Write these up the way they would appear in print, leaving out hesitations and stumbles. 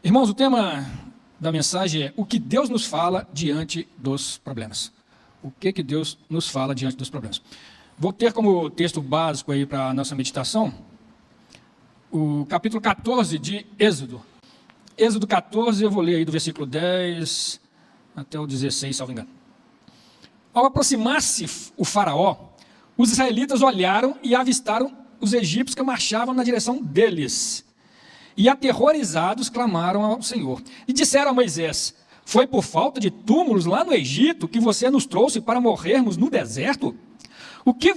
Irmãos, o tema da mensagem é o que Deus nos fala diante dos problemas. O que Deus nos fala diante dos problemas. Vou ter como texto básico aí para a nossa meditação o capítulo 14 de Êxodo. Êxodo 14, eu vou ler aí do versículo 10 até o 16, salvo engano. Ao aproximar-se o faraó, os israelitas olharam e avistaram os egípcios que marchavam na direção deles. E aterrorizados clamaram ao Senhor. E disseram a Moisés: foi por falta de túmulos lá no Egito que você nos trouxe para morrermos no deserto? O que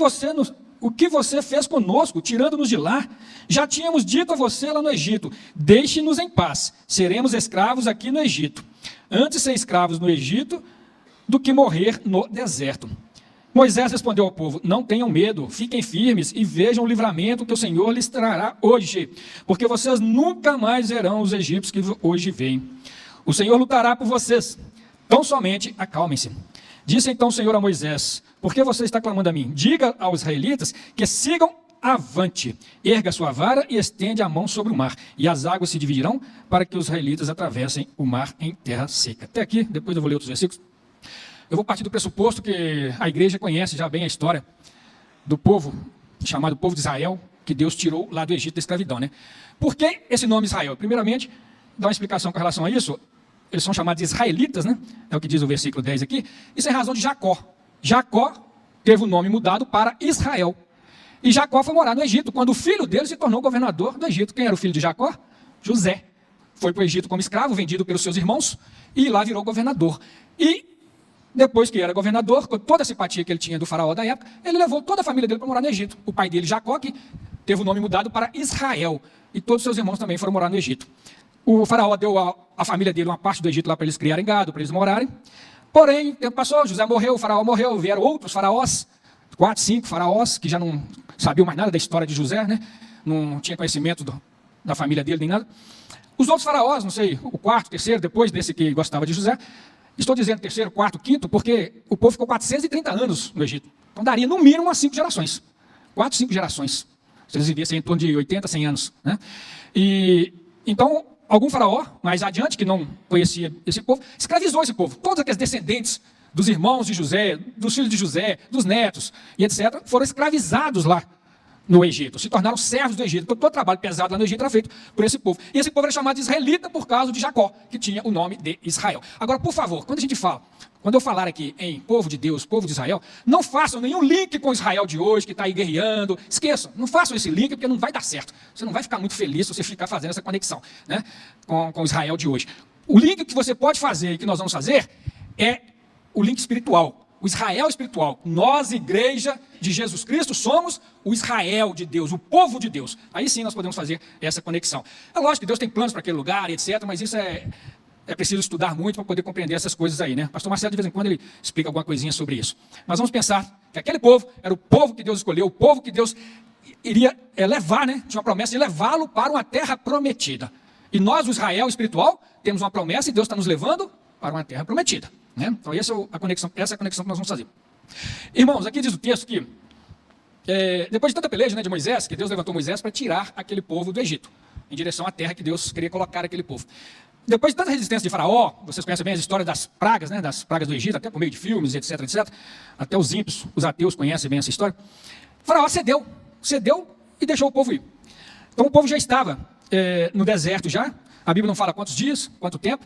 você fez conosco, tirando-nos de lá? Já tínhamos dito a você lá no Egito: deixe-nos em paz, seremos escravos aqui no Egito. Antes ser escravos no Egito do que morrer no deserto. Moisés respondeu ao povo: não tenham medo, fiquem firmes e vejam o livramento que o Senhor lhes trará hoje, porque vocês nunca mais verão os egípcios que hoje veem. O Senhor lutará por vocês, tão somente acalmem-se. Disse então o Senhor a Moisés: por que você está clamando a mim? Diga aos israelitas que sigam avante, erga sua vara e estende a mão sobre o mar, e as águas se dividirão para que os israelitas atravessem o mar em terra seca. Até aqui, depois eu vou ler outros versículos. Eu vou partir do pressuposto que a igreja conhece já bem a história do povo, chamado povo de Israel, que Deus tirou lá do Egito da escravidão, né? Por que esse nome Israel? Primeiramente, dá uma explicação com relação a isso. Eles são chamados de israelitas, né? É o que diz o versículo 10 aqui. Isso é em razão de Jacó. Jacó teve o nome mudado para Israel. E Jacó foi morar no Egito, quando o filho dele se tornou governador do Egito. Quem era o filho de Jacó? José. Foi para o Egito como escravo, vendido pelos seus irmãos, e lá virou governador. E depois que era governador, com toda a simpatia que ele tinha do faraó da época, ele levou toda a família dele para morar no Egito. O pai dele, Jacó, que teve o nome mudado para Israel. E todos os seus irmãos também foram morar no Egito. O faraó deu à família dele uma parte do Egito lá para eles criarem gado, para eles morarem. Porém, o tempo passou, José morreu, o faraó morreu, vieram outros faraós, 4, 5 faraós, que já não sabiam mais nada da história de José, né? Não tinha conhecimento da família dele nem nada. Os outros faraós, não sei, o quarto, terceiro, depois desse que gostava de José, estou dizendo terceiro, quarto, quinto, porque o povo ficou 430 anos no Egito. Então daria no mínimo umas 5 gerações. 4, 5 gerações. Se eles vivessem em torno de 80, 100 anos. Né? E então, algum faraó, mais adiante, que não conhecia esse povo, escravizou esse povo. Todos aqueles descendentes dos irmãos de José, dos filhos de José, dos netos, e etc., foram escravizados lá no Egito, se tornaram servos do Egito. Então, todo o trabalho pesado lá no Egito era feito por esse povo. E esse povo era chamado de israelita por causa de Jacó, que tinha o nome de Israel. Agora, por favor, quando eu falar aqui em povo de Deus, povo de Israel, não façam nenhum link com Israel de hoje, que está aí guerreando. Esqueçam, não façam esse link, porque não vai dar certo. Você não vai ficar muito feliz se você ficar fazendo essa conexão, né, com Israel de hoje. O link que você pode fazer e que nós vamos fazer é o link espiritual. O Israel espiritual. Nós, igreja de Jesus Cristo, somos o Israel de Deus, o povo de Deus. Aí sim nós podemos fazer essa conexão. É lógico que Deus tem planos para aquele lugar, etc., mas isso é preciso estudar muito para poder compreender essas coisas aí, né? Pastor Marcelo, de vez em quando, ele explica alguma coisinha sobre isso. Mas vamos pensar que aquele povo era o povo que Deus escolheu, o povo que Deus iria levar, né? Tinha uma promessa de levá-lo para uma terra prometida. E nós, o Israel espiritual, temos uma promessa e Deus está nos levando para uma terra prometida. Né? Então, essa é a conexão que nós vamos fazer. Irmãos, aqui diz o texto que, depois de tanta peleja, né, de Moisés, que Deus levantou Moisés para tirar aquele povo do Egito, em direção à terra que Deus queria colocar aquele povo. Depois de tanta resistência de Faraó, vocês conhecem bem as histórias das pragas, né, das pragas do Egito, até por meio de filmes, etc., etc., até os ímpios, os ateus conhecem bem essa história. Faraó cedeu e deixou o povo ir. Então, o povo já estava no deserto já, a Bíblia não fala quantos dias, quanto tempo,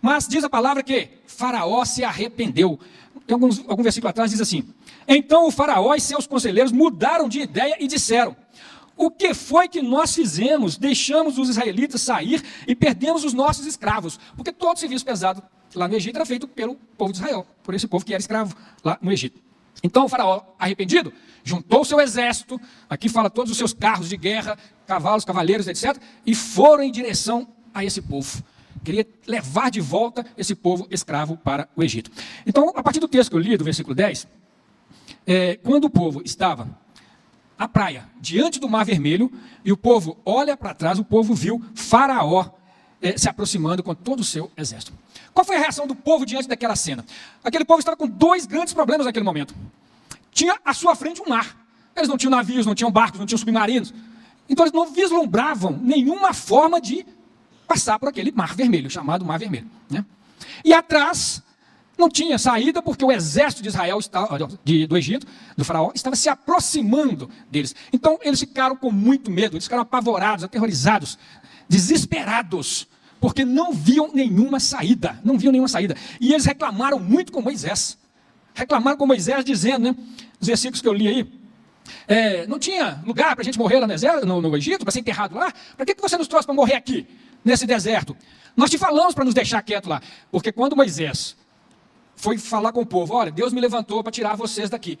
mas diz a palavra que Faraó se arrependeu. Tem algum versículo atrás, diz assim: então o Faraó e seus conselheiros mudaram de ideia e disseram: o que foi que nós fizemos? Deixamos os israelitas sair e perdemos os nossos escravos. Porque todo o serviço pesado lá no Egito era feito pelo povo de Israel, por esse povo que era escravo lá no Egito. Então o Faraó, arrependido, juntou o seu exército, aqui fala todos os seus carros de guerra, cavalos, cavaleiros, etc., e foram em direção a esse povo. Queria levar de volta esse povo escravo para o Egito. Então, a partir do texto que eu li, do versículo 10, quando o povo estava à praia, diante do Mar Vermelho, e o povo olha para trás, o povo viu Faraó se aproximando com todo o seu exército. Qual foi a reação do povo diante daquela cena? Aquele povo estava com 2 grandes problemas naquele momento. Tinha à sua frente um mar. Eles não tinham navios, não tinham barcos, não tinham submarinos. Então, eles não vislumbravam nenhuma forma de passar por aquele mar vermelho, chamado Mar Vermelho, né? E atrás não tinha saída, porque o exército de Israel, do Egito, do faraó, estava se aproximando deles. Então eles ficaram com muito medo, eles ficaram apavorados, aterrorizados, desesperados, porque não viam nenhuma saída, E eles reclamaram muito com Moisés. Reclamaram com Moisés dizendo, né, os versículos que eu li aí, não tinha lugar para a gente morrer lá no Egito, para ser enterrado lá? Para que você nos trouxe para morrer aqui, nesse deserto? Nós te falamos para nos deixar quieto lá. Porque quando Moisés foi falar com o povo, olha, Deus me levantou para tirar vocês daqui.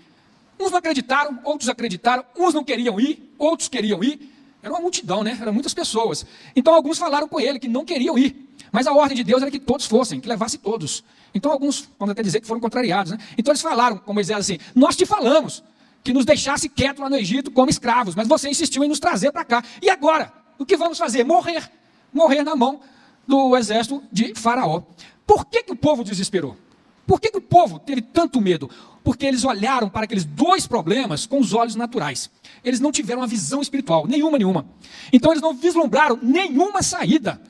Uns não acreditaram, outros acreditaram, uns não queriam ir, outros queriam ir. Era uma multidão, né? Eram muitas pessoas. Então alguns falaram com ele que não queriam ir. Mas a ordem de Deus era que todos fossem, que levasse todos. Então alguns, vamos até dizer que foram contrariados, né? Então eles falaram com Moisés assim, nós te falamos que nos deixasse quieto lá no Egito como escravos, mas você insistiu em nos trazer para cá. E agora? O que vamos fazer? Morrer. Morrer na mão do exército de Faraó. Por que o povo desesperou? Por que o povo teve tanto medo? Porque eles olharam para aqueles dois problemas com os olhos naturais. Eles não tiveram uma visão espiritual, nenhuma. Então eles não vislumbraram nenhuma saída.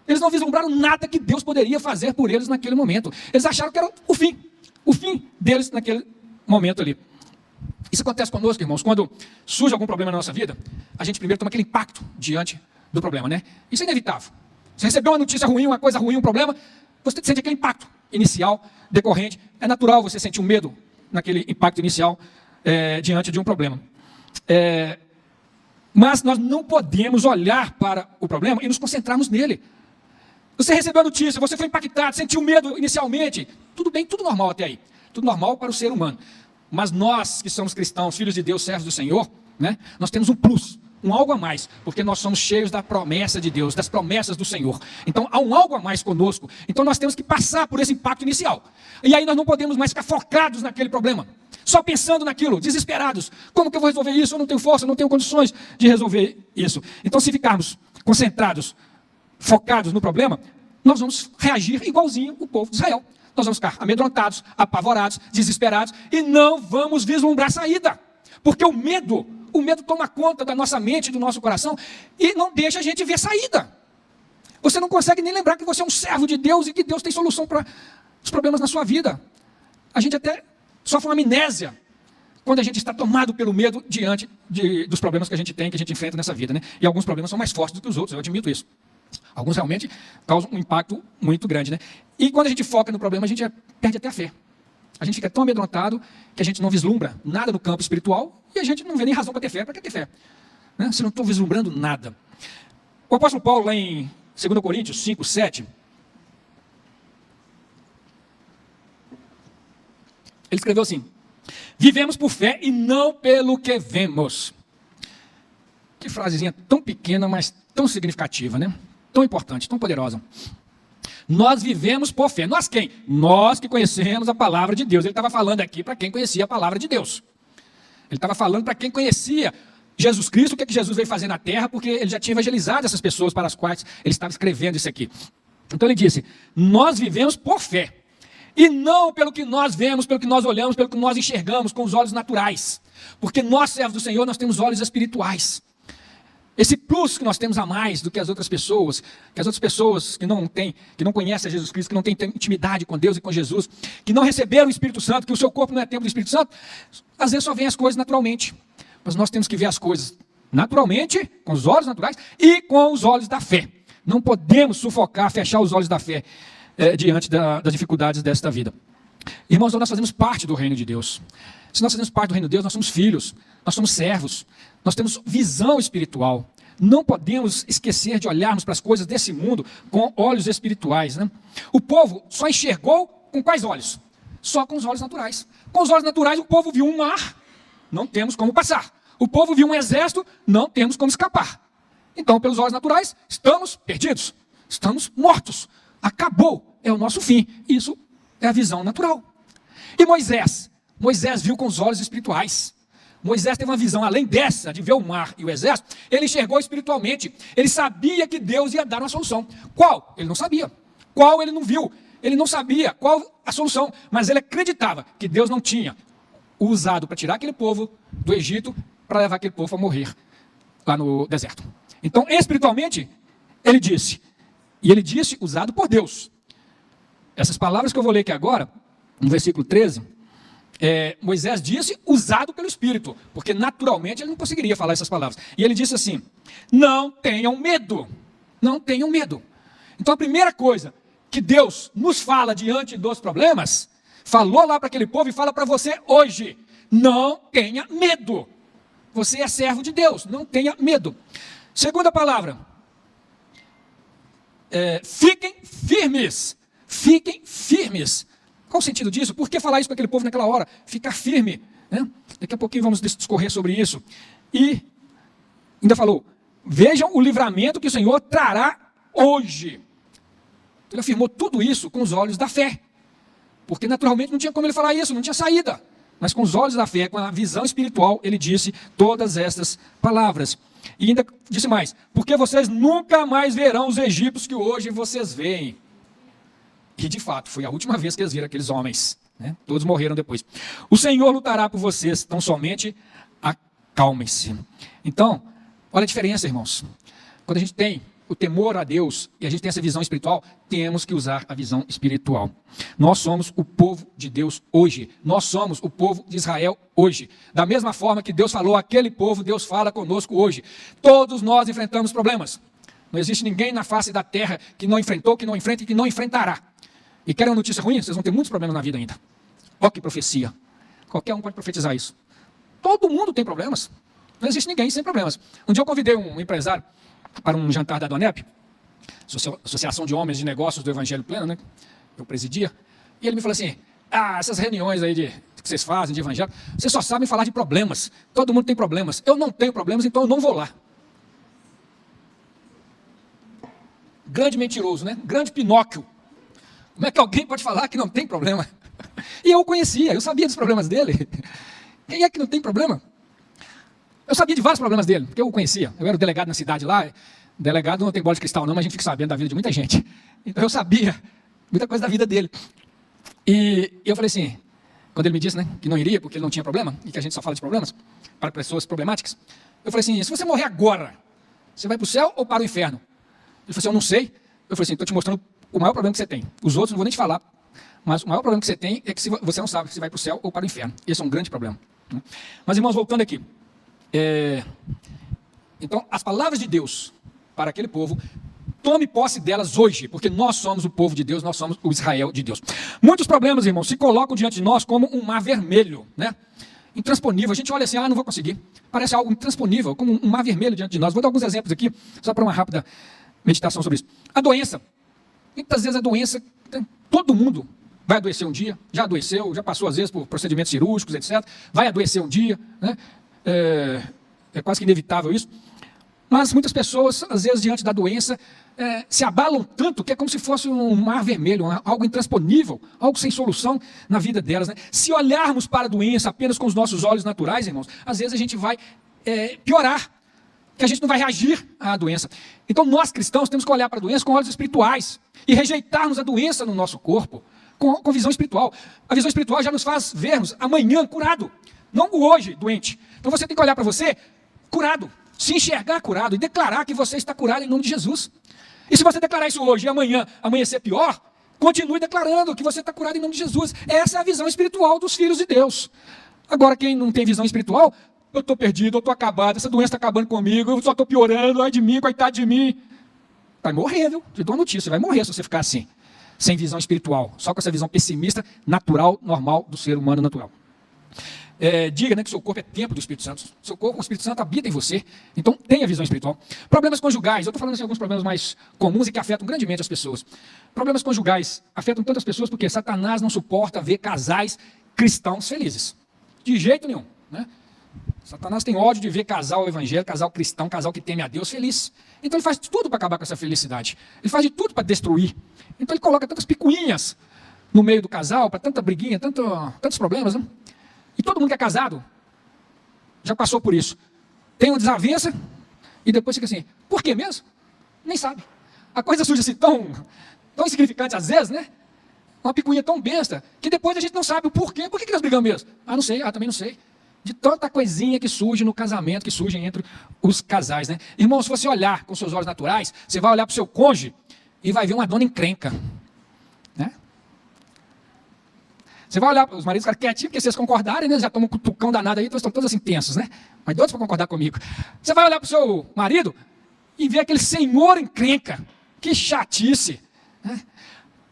Eles não vislumbraram nada que Deus poderia fazer por eles naquele momento. Eles acharam que era o fim deles naquele momento ali. Isso acontece conosco, irmãos, quando surge algum problema na nossa vida, a gente primeiro toma aquele impacto diante do problema, né? Isso é inevitável. Você recebeu uma notícia ruim, uma coisa ruim, um problema, você sente aquele impacto inicial, decorrente. É natural você sentir um medo naquele impacto inicial diante de um problema. Mas nós não podemos olhar para o problema e nos concentrarmos nele. Você recebeu a notícia, você foi impactado, sentiu medo inicialmente. Tudo bem, tudo normal até aí. Tudo normal para o ser humano. Mas nós que somos cristãos, filhos de Deus, servos do Senhor, né, nós temos um plus, um algo a mais, porque nós somos cheios da promessa de Deus, das promessas do Senhor. Então há um algo a mais conosco. Então nós temos que passar por esse impacto inicial. E aí nós não podemos mais ficar focados naquele problema, só pensando naquilo, desesperados. Como que eu vou resolver isso? Eu não tenho força, eu não tenho condições de resolver isso. Então se ficarmos concentrados, focados no problema, nós vamos reagir igualzinho o povo de Israel. Nós vamos ficar amedrontados, apavorados, desesperados e não vamos vislumbrar saída. Porque o medo toma conta da nossa mente, do nosso coração e não deixa a gente ver saída. Você não consegue nem lembrar que você é um servo de Deus e que Deus tem solução para os problemas na sua vida. A gente até sofre uma amnésia quando a gente está tomado pelo medo diante dos problemas que a gente tem, que a gente enfrenta nessa vida, né? E alguns problemas são mais fortes do que os outros, eu admito isso. Alguns realmente causam um impacto muito grande, né? E quando a gente foca no problema, a gente perde até a fé. A gente fica tão amedrontado que a gente não vislumbra nada no campo espiritual e a gente não vê nem razão para ter fé. Para que ter fé? Né? Se não estou vislumbrando nada. O apóstolo Paulo, lá em 2 Coríntios 5, 7, ele escreveu assim: vivemos por fé e não pelo que vemos. Que frasezinha tão pequena, mas tão significativa, né? Tão importante, tão poderosa. Nós vivemos por fé. Nós quem? Nós que conhecemos a palavra de Deus. Ele estava falando aqui para quem conhecia a palavra de Deus. Ele estava falando para quem conhecia Jesus Cristo, o que Jesus veio fazer na terra, porque ele já tinha evangelizado essas pessoas para as quais ele estava escrevendo isso aqui. Então ele disse, nós vivemos por fé. E não pelo que nós vemos, pelo que nós olhamos, pelo que nós enxergamos com os olhos naturais. Porque nós, servos do Senhor, nós temos olhos espirituais. Esse plus que nós temos a mais do que as outras pessoas que não conhecem a Jesus Cristo, que não têm intimidade com Deus e com Jesus, que não receberam o Espírito Santo, que o seu corpo não é templo do Espírito Santo, às vezes só veem as coisas naturalmente. Mas nós temos que ver as coisas naturalmente, com os olhos naturais e com os olhos da fé. Não podemos sufocar, fechar os olhos da fé diante das dificuldades desta vida. Irmãos, nós fazemos parte do reino de Deus. Se nós fazemos parte do reino de Deus, nós somos filhos, nós somos servos, nós temos visão espiritual. Não podemos esquecer de olharmos para as coisas desse mundo com olhos espirituais, né? O povo só enxergou com quais olhos? Só com os olhos naturais. Com os olhos naturais, o povo viu um mar, não temos como passar. O povo viu um exército, não temos como escapar. Então, pelos olhos naturais, estamos perdidos, estamos mortos. Acabou, é o nosso fim. Isso é a visão natural. E Moisés viu com os olhos espirituais. Moisés teve uma visão, além dessa, de ver o mar e o exército, ele enxergou espiritualmente. Ele sabia que Deus ia dar uma solução. Qual? Ele não sabia. Qual ele não viu? Ele não sabia qual a solução, mas ele acreditava que Deus não tinha o usado para tirar aquele povo do Egito, para levar aquele povo a morrer lá no deserto. Então, espiritualmente, ele disse, E ele disse, usado por Deus. Essas palavras que eu vou ler aqui agora, no versículo 13, Moisés disse, usado pelo Espírito, porque naturalmente ele não conseguiria falar essas palavras. E ele disse assim, não tenham medo, não tenham medo. Então a primeira coisa que Deus nos fala diante dos problemas, falou lá para aquele povo e fala para você hoje, não tenha medo. Você é servo de Deus, não tenha medo. Segunda palavra, fiquem firmes, fiquem firmes. Qual o sentido disso? Por que falar isso com aquele povo naquela hora? Ficar firme, né? Daqui a pouquinho vamos discorrer sobre isso. E ainda falou, vejam o livramento que o Senhor trará hoje. Ele afirmou tudo isso com os olhos da fé. Porque naturalmente não tinha como ele falar isso, não tinha saída. Mas com os olhos da fé, com a visão espiritual, ele disse todas essas palavras. E ainda disse mais, porque vocês nunca mais verão os egípcios que hoje vocês veem. E de fato, foi a última vez que eles viram aqueles homens, né? Todos morreram depois. O Senhor lutará por vocês, tão somente acalmem-se. Então, olha a diferença, irmãos. Quando a gente tem o temor a Deus e a gente tem essa visão espiritual, temos que usar a visão espiritual. Nós somos o povo de Deus hoje. Nós somos o povo de Israel hoje. Da mesma forma que Deus falou àquele povo, Deus fala conosco hoje. Todos nós enfrentamos problemas. Não existe ninguém na face da terra que não enfrentou, que não enfrenta e que não enfrentará. E querem uma notícia ruim? Vocês vão ter muitos problemas na vida ainda. Olha que profecia. Qualquer um pode profetizar isso. Todo mundo tem problemas. Não existe ninguém sem problemas. Um dia eu convidei um empresário para um jantar da Donep, Associação de Homens de Negócios do Evangelho Pleno, né? Eu presidia. E ele me falou assim, essas reuniões aí que vocês fazem de evangelho, vocês só sabem falar de problemas. Todo mundo tem problemas. Eu não tenho problemas, então eu não vou lá. Grande mentiroso, né? Grande Pinóquio. Como é que alguém pode falar que não tem problema? E eu o conhecia, eu sabia dos problemas dele. Quem é que não tem problema? Eu sabia de vários problemas dele, porque eu o conhecia. Eu era o delegado na cidade lá. Delegado não tem bola de cristal não, mas a gente fica sabendo da vida de muita gente. Então eu sabia muita coisa da vida dele. E eu falei assim, quando ele me disse, né, que não iria porque ele não tinha problema, e que a gente só fala de problemas para pessoas problemáticas, eu falei assim, se você morrer agora, você vai para o céu ou para o inferno? Ele falou assim, eu não sei. Eu falei assim, estou te mostrando o maior problema que você tem. Os outros não vou nem te falar, mas o maior problema que você tem é que você não sabe se vai para o céu ou para o inferno. Esse é um grande problema. Mas, irmãos, voltando aqui. Então, as palavras de Deus para aquele povo, tome posse delas hoje, porque nós somos o povo de Deus, nós somos o Israel de Deus. Muitos problemas, irmãos, se colocam diante de nós como um mar vermelho, né? Intransponível. A gente olha assim, não vou conseguir. Parece algo intransponível, como um mar vermelho diante de nós. Vou dar alguns exemplos aqui, só para uma rápida meditação sobre isso. A doença. Muitas vezes a doença, todo mundo vai adoecer um dia, já adoeceu, já passou às vezes por procedimentos cirúrgicos, etc. Vai adoecer um dia, né? É quase que inevitável isso. Mas muitas pessoas, às vezes, diante da doença, se abalam tanto que é como se fosse um mar vermelho, algo intransponível, algo sem solução na vida delas, né? Se olharmos para a doença apenas com os nossos olhos naturais, irmãos, às vezes a gente vai piorar, que a gente não vai reagir à doença. Então nós cristãos temos que olhar para a doença com olhos espirituais e rejeitarmos a doença no nosso corpo com visão espiritual. A visão espiritual já nos faz vermos amanhã curado, não o hoje doente. Então você tem que olhar para você curado, se enxergar curado e declarar que você está curado em nome de Jesus. E se você declarar isso hoje e amanhã amanhecer pior, continue declarando que você está curado em nome de Jesus. Essa é a visão espiritual dos filhos de Deus. Agora quem não tem visão espiritual, eu estou perdido, eu estou acabado, essa doença está acabando comigo, eu só estou piorando, ai de mim, coitado de mim. Vai morrer, viu? Te dou uma notícia, vai morrer se você ficar assim, sem visão espiritual, só com essa visão pessimista, natural, normal, do ser humano natural. Diga, né, que seu corpo é templo do Espírito Santo. Seu corpo, o Espírito Santo habita em você. Então, tenha visão espiritual. Problemas conjugais. Eu estou falando assim, alguns problemas mais comuns e que afetam grandemente as pessoas. Problemas conjugais afetam tantas pessoas porque Satanás não suporta ver casais cristãos felizes. De jeito nenhum, né? Satanás tem ódio de ver casal evangélico, casal cristão, casal que teme a Deus feliz. Então ele faz de tudo para acabar com essa felicidade. Ele faz de tudo para destruir. Então ele coloca tantas picuinhas no meio do casal, para tanta briguinha, tantos problemas, né? E todo mundo que é casado já passou por isso. Tem uma desavença e depois fica assim, por quê mesmo? Nem sabe. A coisa surge assim tão insignificante às vezes, né? Uma picuinha tão besta, que depois a gente não sabe o porquê. Por que nós brigamos mesmo? Não sei, também não sei. De tanta coisinha que surge no casamento, que surge entre os casais, né? Irmão, se você olhar com seus olhos naturais, você vai olhar para o seu cônjuge e vai ver uma dona encrenca. Né? Você vai olhar para os maridos, cara, quietinho, porque vocês concordarem, né? Já tomam um cutucão danado aí, então estão todos assim tensos, né? Mas todos para concordar comigo. Você vai olhar para o seu marido e ver aquele senhor encrenca. Que chatice. Né?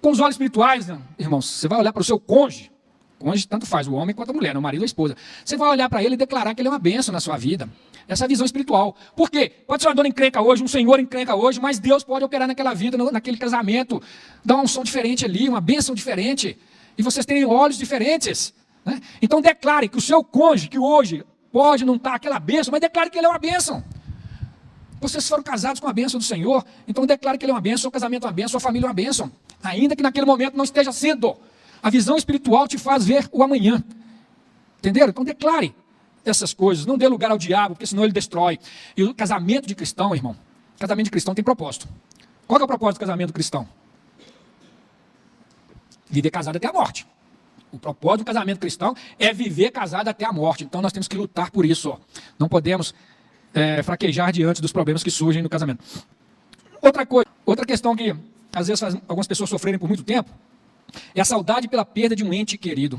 Com os olhos espirituais, né, irmãos, você vai olhar para o seu cônjuge. Cônjuge tanto faz, o homem quanto a mulher, né? O marido ou a esposa. Você vai olhar para ele e declarar que ele é uma bênção na sua vida. Essa visão espiritual. Por quê? Pode ser uma dona encrenca hoje, um senhor encrenca hoje, mas Deus pode operar naquela vida, naquele casamento, dar uma unção diferente ali, uma bênção diferente. E vocês têm olhos diferentes. Né? Então declare que o seu cônjuge, que hoje pode não estar aquela bênção, mas declare que ele é uma bênção. Vocês foram casados com a bênção do Senhor, então declare que ele é uma bênção, seu casamento é uma bênção, sua família é uma bênção. Ainda que naquele momento não esteja sendo. A visão espiritual te faz ver o amanhã. Entenderam? Então declare essas coisas, não dê lugar ao diabo, porque senão ele destrói. E o casamento de cristão, irmão, casamento de cristão tem propósito. Qual que é o propósito do casamento cristão? Viver casado até a morte. O propósito do casamento cristão é viver casado até a morte. Então nós temos que lutar por isso. Ó. Não podemos fraquejar diante dos problemas que surgem no casamento. Outra questão que às vezes faz algumas pessoas sofrerem por muito tempo, é a saudade pela perda de um ente querido.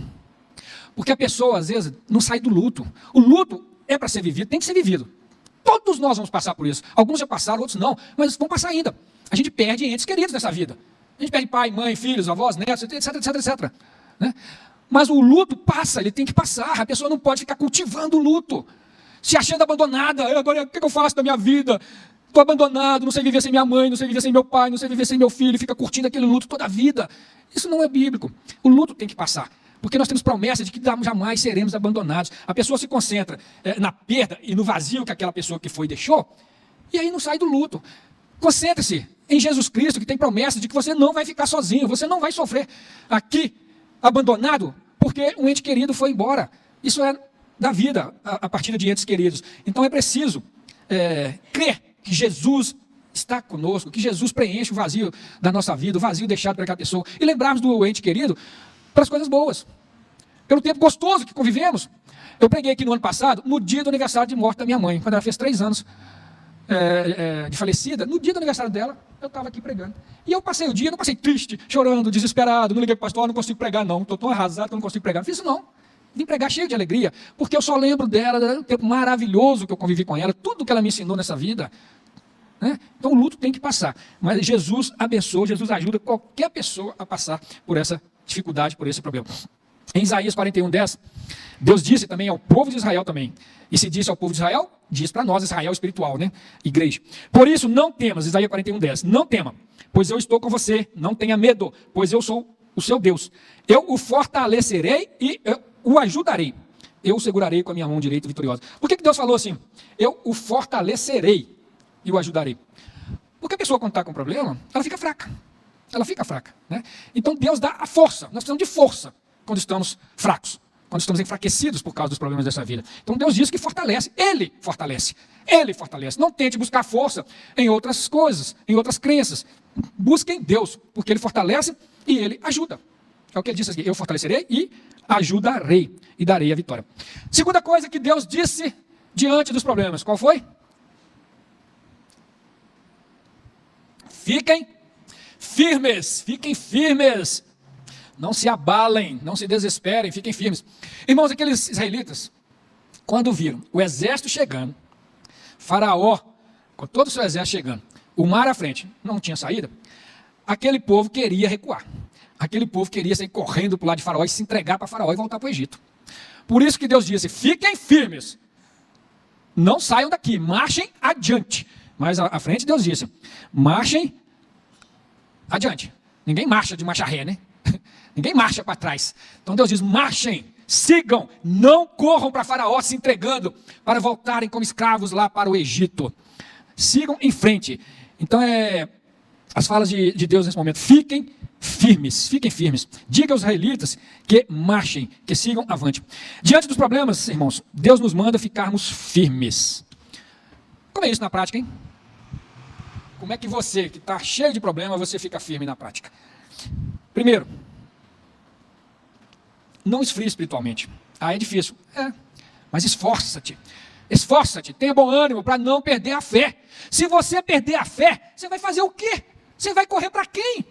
Porque a pessoa às vezes não sai do luto. O luto é para ser vivido, tem que ser vivido. Todos nós vamos passar por isso. Alguns já passaram, outros não, mas vão passar ainda. A gente perde entes queridos nessa vida. A gente perde pai, mãe, filhos, avós, netos, etc, etc, etc. Né? Mas o luto passa, ele tem que passar. A pessoa não pode ficar cultivando o luto. Se achando abandonada. Agora, o que eu faço da minha vida? Estou abandonado, não sei viver sem minha mãe, não sei viver sem meu pai, não sei viver sem meu filho. Fica curtindo aquele luto toda a vida. Isso não é bíblico. O luto tem que passar. Porque nós temos promessa de que jamais seremos abandonados. A pessoa se concentra na perda e no vazio que aquela pessoa que foi deixou. E aí não sai do luto. Concentre-se em Jesus Cristo, que tem promessa de que você não vai ficar sozinho, você não vai sofrer aqui, abandonado, porque um ente querido foi embora. Isso é da vida, a partida de entes queridos. Então é preciso crer que Jesus está conosco, que Jesus preenche o vazio da nossa vida, o vazio deixado por aquela pessoa. E lembrarmos do ente querido para as coisas boas, pelo tempo gostoso que convivemos. Eu preguei aqui no ano passado, no dia do aniversário de morte da minha mãe, quando ela fez 3 anos de falecida. No dia do aniversário dela, eu estava aqui pregando. E eu passei o dia, não passei triste, chorando, desesperado, não liguei para o pastor, não consigo pregar não, estou tão arrasado que eu não consigo pregar. Não fiz isso não. Vim pregar cheio de alegria, porque eu só lembro dela, do tempo maravilhoso que eu convivi com ela, tudo que ela me ensinou nessa vida. Né? Então o luto tem que passar. Mas Jesus abençoa, Jesus ajuda qualquer pessoa a passar por essa dificuldade, por esse problema. Em Isaías 41:10, Deus disse também ao povo de Israel também. E se disse ao povo de Israel, diz para nós, Israel espiritual, né? Igreja. Por isso não temas, Isaías 41:10, não tema, pois eu estou com você, não tenha medo, pois eu sou o seu Deus. Eu o fortalecerei e eu o ajudarei. Eu o segurarei com a minha mão direita vitoriosa. Por que Deus falou assim? Eu o fortalecerei e o ajudarei. Porque a pessoa quando está com problema, ela fica fraca. Ela fica fraca. Né? Então Deus dá a força. Nós precisamos de força quando estamos fracos. Quando estamos enfraquecidos por causa dos problemas dessa vida. Então Deus diz que fortalece. Ele fortalece. Ele fortalece. Não tente buscar força em outras coisas, em outras crenças. Busque em Deus, porque Ele fortalece e Ele ajuda. É o que Ele disse aqui. Eu fortalecerei e ajudarei e darei a vitória. Segunda coisa que Deus disse diante dos problemas. Qual foi? Fiquem firmes. Fiquem firmes. Não se abalem, não se desesperem, fiquem firmes. Irmãos, aqueles israelitas, quando viram o exército chegando, Faraó, com todo o seu exército chegando, o mar à frente, não tinha saída, aquele povo queria recuar. Aquele povo queria sair correndo para o lado de Faraó e se entregar para Faraó e voltar para o Egito. Por isso que Deus disse, fiquem firmes. Não saiam daqui, marchem adiante. Mas à frente Deus disse, marchem adiante. Ninguém marcha de marcha ré, né? Ninguém marcha para trás. Então Deus diz, marchem, sigam, não corram para Faraó se entregando para voltarem como escravos lá para o Egito. Sigam em frente. Então as falas de Deus nesse momento, fiquem firmes. Diga aos israelitas que marchem, que sigam avante. Diante dos problemas, irmãos, Deus nos manda ficarmos firmes. Como é isso na prática, hein? Como é que você, que está cheio de problema, você fica firme na prática? Primeiro, não esfrie espiritualmente. É difícil. Mas esforça-te. Esforça-te, tenha bom ânimo para não perder a fé. Se você perder a fé, você vai fazer o quê? Você vai correr para quem?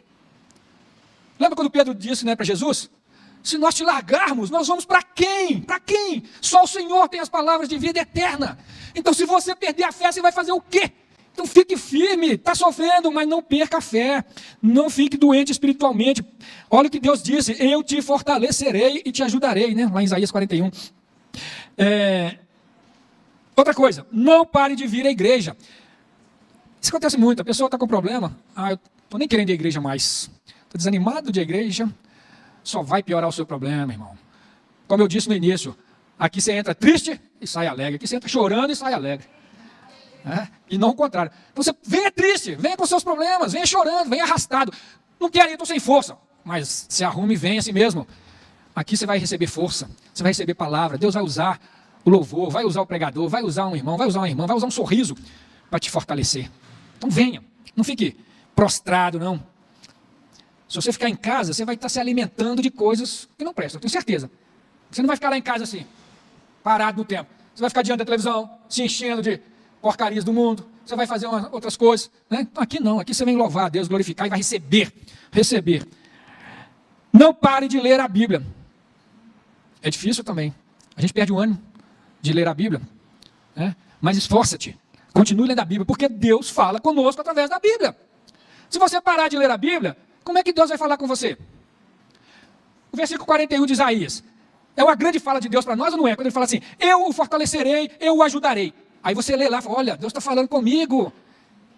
Lembra quando Pedro disse, né, para Jesus? Se nós te largarmos, nós vamos para quem? Para quem? Só o Senhor tem as palavras de vida eterna. Então, se você perder a fé, você vai fazer o quê? Então, fique firme. Está sofrendo, mas não perca a fé. Não fique doente espiritualmente. Olha o que Deus disse: eu te fortalecerei e te ajudarei, né? Lá em Isaías 41. Outra coisa, não pare de vir à igreja. Isso acontece muito. A pessoa está com problema. Eu estou nem querendo ir à igreja mais. Estou desanimado de ir à igreja. Só vai piorar o seu problema, irmão. Como eu disse no início, aqui você entra triste e sai alegre. Aqui você entra chorando e sai alegre. E não o contrário. Então você venha triste, venha com seus problemas, venha chorando, venha arrastado. Não quero ir, estou sem força. Mas se arrume e venha assim mesmo. Aqui você vai receber força, você vai receber palavra. Deus vai usar o louvor, vai usar o pregador, vai usar um irmão, vai usar uma irmã, vai usar um sorriso para te fortalecer. Então venha, não fique prostrado, não. Se você ficar em casa, você vai estar se alimentando de coisas que não prestam, eu tenho certeza. Você não vai ficar lá em casa assim, parado no tempo. Você vai ficar diante da televisão, se enchendo de porcarias do mundo. Você vai fazer outras coisas, né? Então aqui não, aqui você vem louvar a Deus, glorificar e vai receber. Não pare de ler a Bíblia. É difícil também. A gente perde o ânimo de ler a Bíblia, né? Mas esforça-te, continue lendo a Bíblia, porque Deus fala conosco através da Bíblia. Se você parar de ler a Bíblia, como é que Deus vai falar com você? O versículo 41 de Isaías é uma grande fala de Deus para nós ou não é? Quando ele fala assim: eu o fortalecerei, eu o ajudarei. Aí você lê lá e fala: olha, Deus está falando comigo,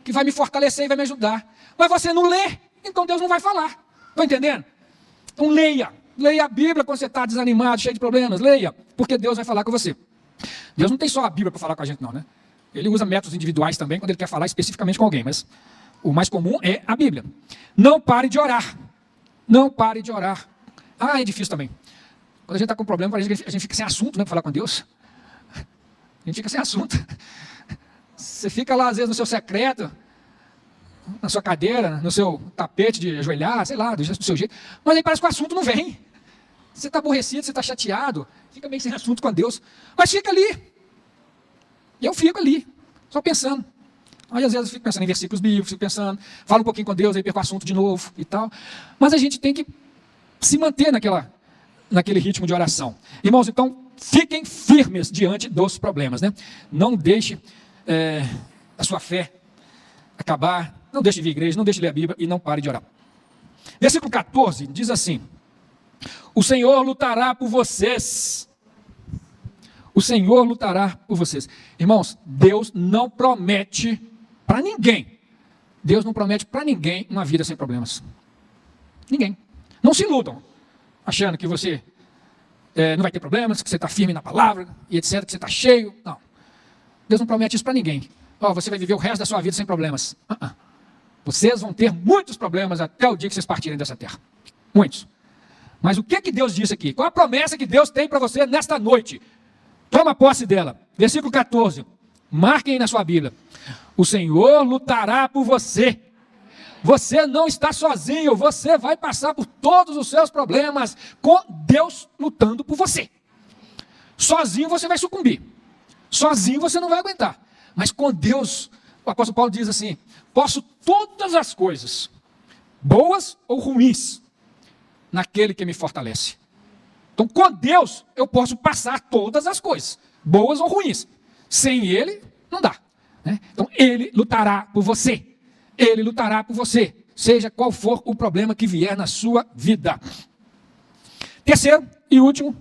que vai me fortalecer e vai me ajudar. Mas você não lê, então Deus não vai falar. Estão entendendo? Então leia a Bíblia quando você está desanimado, cheio de problemas. Leia, porque Deus vai falar com você. Deus não tem só a Bíblia para falar com a gente não, né? Ele usa métodos individuais também quando ele quer falar especificamente com alguém, mas o mais comum é a Bíblia. Não pare de orar. Não pare de orar. É difícil também. Quando a gente está com problema, a gente fica sem assunto, né, para falar com Deus. A gente fica sem assunto. Você fica lá, às vezes, no seu secreto, na sua cadeira, no seu tapete de ajoelhar, sei lá, do seu jeito. Mas aí parece que o assunto não vem. Você está aborrecido, você está chateado, fica meio sem assunto com Deus. Mas fica ali. E eu fico ali, só pensando. Aí às vezes eu fico pensando em versículos bíblicos, fico pensando, falo um pouquinho com Deus, aí perco o assunto de novo e tal. Mas a gente tem que se manter naquele ritmo de oração. Irmãos, então, fiquem firmes diante dos problemas, né? Não deixe a sua fé acabar, não deixe de vir à igreja, não deixe de ler a Bíblia e não pare de orar. Versículo 14 diz assim: o Senhor lutará por vocês. O Senhor lutará por vocês. Irmãos, Deus não promete para ninguém. Deus não promete para ninguém uma vida sem problemas. Ninguém. Não se iludam, achando que você não vai ter problemas, que você está firme na palavra, e etc., que você está cheio. Não. Deus não promete isso para ninguém. Você vai viver o resto da sua vida sem problemas. Vocês vão ter muitos problemas até o dia que vocês partirem dessa terra. Muitos. Mas o que Deus disse aqui? Qual a promessa que Deus tem para você nesta noite? Toma posse dela. Versículo 14. Marquem na sua Bíblia. O Senhor lutará por você. Você não está sozinho. Você vai passar por todos os seus problemas com Deus lutando por você. Sozinho você vai sucumbir. Sozinho você não vai aguentar. Mas com Deus, o apóstolo Paulo diz assim: posso todas as coisas, boas ou ruins, naquele que me fortalece. Então, com Deus, eu posso passar todas as coisas, boas ou ruins. Sem Ele, não dá, né? Então, Ele lutará por você. Ele lutará por você, seja qual for o problema que vier na sua vida. Terceira e última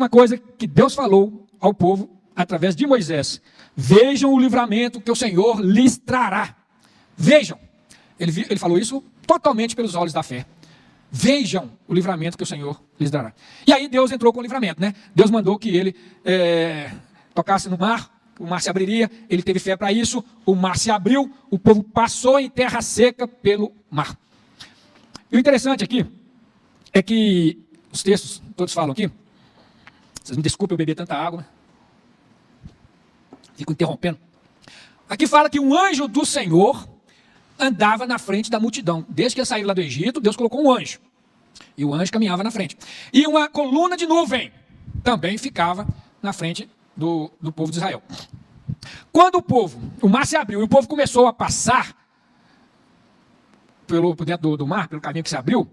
coisa que Deus falou ao povo através de Moisés: vejam o livramento que o Senhor lhes trará. Vejam. Ele falou isso totalmente pelos olhos da fé. Vejam o livramento que o Senhor lhes dará. E aí Deus entrou com o livramento, né? Deus mandou que ele tocasse no mar, o mar se abriria, ele teve fé para isso, o mar se abriu, o povo passou em terra seca pelo mar. E o interessante aqui é que os textos todos falam aqui, vocês me desculpem eu beber tanta água, né? Fico interrompendo. Aqui fala que um anjo do Senhor andava na frente da multidão. Desde que eles saíram lá do Egito, Deus colocou um anjo. E o anjo caminhava na frente. E uma coluna de nuvem também ficava na frente do povo de Israel. Quando o mar se abriu e o povo começou a passar por dentro do mar, pelo caminho que se abriu,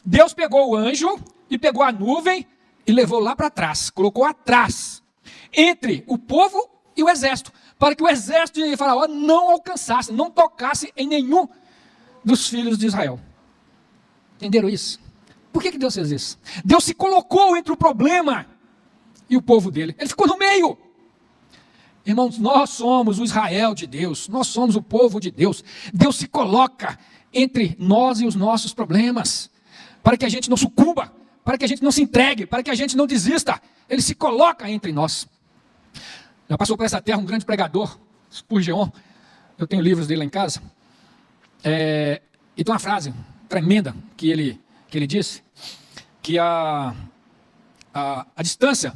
Deus pegou o anjo e pegou a nuvem e levou lá para trás, colocou atrás, entre o povo e o exército, para que o exército de Faraó não alcançasse, não tocasse em nenhum dos filhos de Israel. Entenderam isso? Por que Deus fez isso? Deus se colocou entre o problema e o povo dele. Ele ficou no meio. Irmãos, nós somos o Israel de Deus. Nós somos o povo de Deus. Deus se coloca entre nós e os nossos problemas, para que a gente não sucumba, para que a gente não se entregue, para que a gente não desista. Ele se coloca entre nós. Já passou por essa terra um grande pregador, Spurgeon. Eu tenho livros dele lá em casa. E tem uma frase tremenda que ele disse, que a distância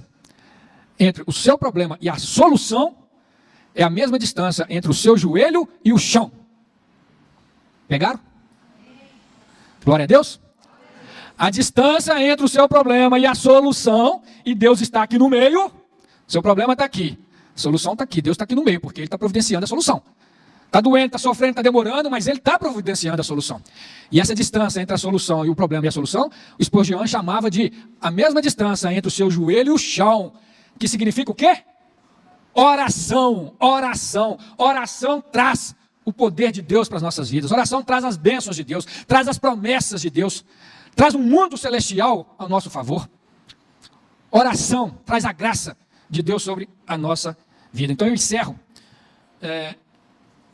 entre o seu problema e a solução é a mesma distância entre o seu joelho e o chão. Pegaram? Glória a Deus. A distância entre o seu problema e a solução, e Deus está aqui no meio. Seu problema está aqui, a solução está aqui, Deus está aqui no meio, porque Ele está providenciando a solução. Está doendo, está sofrendo, está demorando, mas Ele está providenciando a solução. E essa distância entre a solução e o problema e a solução, o Spurgeon chamava de a mesma distância entre o seu joelho e o chão, que significa o quê? Oração, oração. Oração traz o poder de Deus para as nossas vidas. Oração traz as bênçãos de Deus, traz as promessas de Deus, traz um mundo celestial ao nosso favor. Oração traz a graça de Deus sobre a nossa vida. Então eu encerro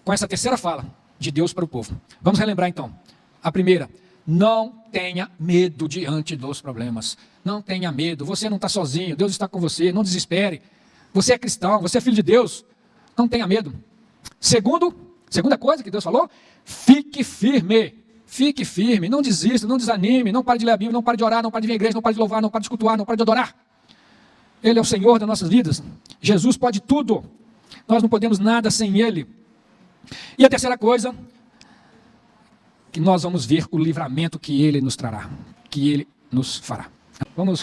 com essa terceira fala de Deus para o povo. Vamos relembrar então. A primeira: não tenha medo diante dos problemas. Não tenha medo. Você não está sozinho. Deus está com você. Não desespere. Você é cristão. Você é filho de Deus. Não tenha medo. Segunda coisa que Deus falou: fique firme. Fique firme. Não desista. Não desanime. Não pare de ler a Bíblia. Não pare de orar. Não pare de vir à igreja. Não pare de louvar. Não pare de cultuar. Não pare de adorar. Ele é o Senhor das nossas vidas. Jesus pode tudo. Nós não podemos nada sem Ele. E a terceira coisa, que nós vamos ver o livramento que Ele nos trará, que Ele nos fará. Vamos